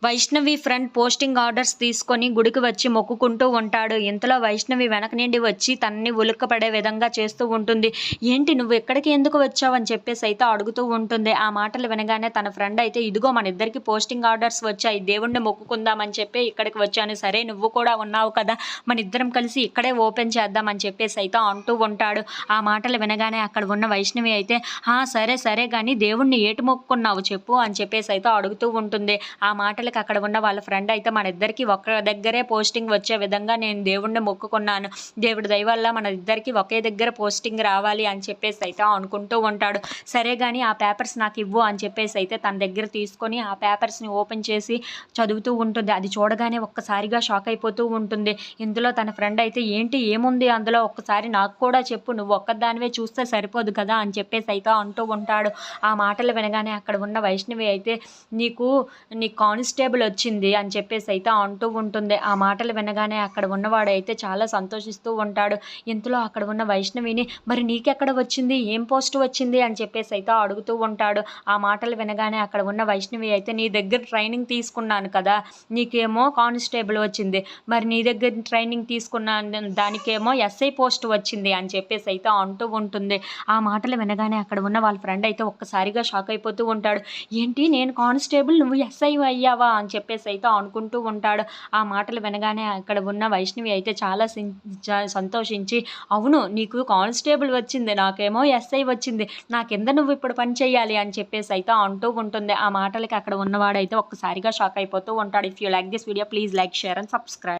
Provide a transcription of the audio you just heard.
Vaishnavi friend posting orders తీసుకొని గుడికి వచ్చి మొక్కుకుంటూ ఉంటాడు. ఇంతలో వైష్ణవి వెనక నుండి వచ్చి తనని ఉలిక్కపడే విధంగా చేస్తూ ఉంటుంది. ఏంటి నువ్వు ఎక్కడికి ఎందుకు వచ్చావు అని చెప్పేసి అయితే అడుగుతూ ఉంటుంది. ఆ మాటలు వినగానే తన ఫ్రెండ్ అయితే ఇదిగో మన ఇద్దరికి పోస్టింగ్ ఆర్డర్స్ వచ్చాయి, దేవుణ్ణి మొక్కుకుందామని చెప్పి ఇక్కడికి వచ్చాను. సరే నువ్వు కూడా ఉన్నావు కదా, మన ఇద్దరం కలిసి ఇక్కడే ఓపెన్ చేద్దామని చెప్పేసి అయితే అంటూ ఉంటాడు. ఆ మాటలు వినగానే అక్కడ ఉన్న వైష్ణవి అయితే సరే సరే కానీ దేవుణ్ణి ఏటి మొక్కుకున్నావు చెప్పు అని చెప్పేసి అయితే అడుగుతూ ఉంటుంది. ఆ మాటలు అక్కడ ఉన్న వాళ్ళ ఫ్రెండ్ అయితే మన ఇద్దరికి ఒక దగ్గరే పోస్టింగ్ వచ్చే విధంగా నేను దేవుణ్ణి మొక్కుకున్నాను, దేవుడి దయ వల్ల మన ఇద్దరికి ఒకే దగ్గర పోస్టింగ్ రావాలి అని చెప్పేసి అయితే అనుకుంటూ ఉంటాడు. సరే కానీ ఆ పేపర్స్ నాకు ఇవ్వు అని చెప్పేసి అయితే తన దగ్గర తీసుకొని ఆ పేపర్స్ని ఓపెన్ చేసి చదువుతూ ఉంటుంది. అది చూడగానే ఒక్కసారిగా షాక్ అయిపోతూ ఉంటుంది. ఇందులో తన ఫ్రెండ్ అయితే ఏంటి ఏముంది అందులో, ఒక్కసారి నాకు కూడా చెప్పు, నువ్వు ఒక్కదానివే చూస్తే సరిపోదు కదా అని చెప్పేసి అయితే అంటూ ఉంటాడు. ఆ మాటలు వినగానే అక్కడ ఉన్న వైష్ణవి అయితే నీ కానిస్టేబుల్ వచ్చింది అని చెప్పేసి అయితే అంటూ ఉంటుంది. ఆ మాటలు వినగానే అక్కడ ఉన్నవాడైతే చాలా సంతోషిస్తూ ఉంటాడు. ఇంతలో అక్కడ ఉన్న వైష్ణవిని మరి నీకెక్కడ వచ్చింది, ఏం పోస్ట్ వచ్చింది అని చెప్పేసి అయితే అడుగుతూ ఉంటాడు. ఆ మాటలు వినగానే అక్కడ ఉన్న వైష్ణవి అయితే నీ దగ్గర ట్రైనింగ్ తీసుకున్నాను కదా, నీకేమో కానిస్టేబుల్ వచ్చింది, మరి నీ దగ్గర ట్రైనింగ్ తీసుకున్నాను దానికేమో ఎస్ఐ పోస్ట్ వచ్చింది అని చెప్పేసి అయితే అంటూ ఉంటుంది. ఆ మాటలు వినగానే అక్కడ ఉన్న వాళ్ళ ఫ్రెండ్ అయితే ఒక్కసారిగా షాక్ అయిపోతూ ఉంటాడు. ఏంటి నేను కానిస్టేబుల్ నువ్వు ఎస్ఐ అయ్యావా అని చెప్పేసి అయితే అనుకుంటూ ఉంటాడు. ఆ మాటలు వినగానే అక్కడ ఉన్న వైష్ణవి అయితే చాలా సంతోషించి అవును నీకు కానిస్టేబుల్ వచ్చింది, నాకేమో ఎస్ఐ వచ్చింది, నా కింద నువ్వు ఇప్పుడు పని చేయాలి అని చెప్పేసి అయితే అంటూ ఉంటుంది. ఆ మాటలకి అక్కడ ఉన్నవాడైతే ఒక్కసారిగా షాక్ అయిపోతూ ఉంటాడు. If you like this video please like share and subscribe.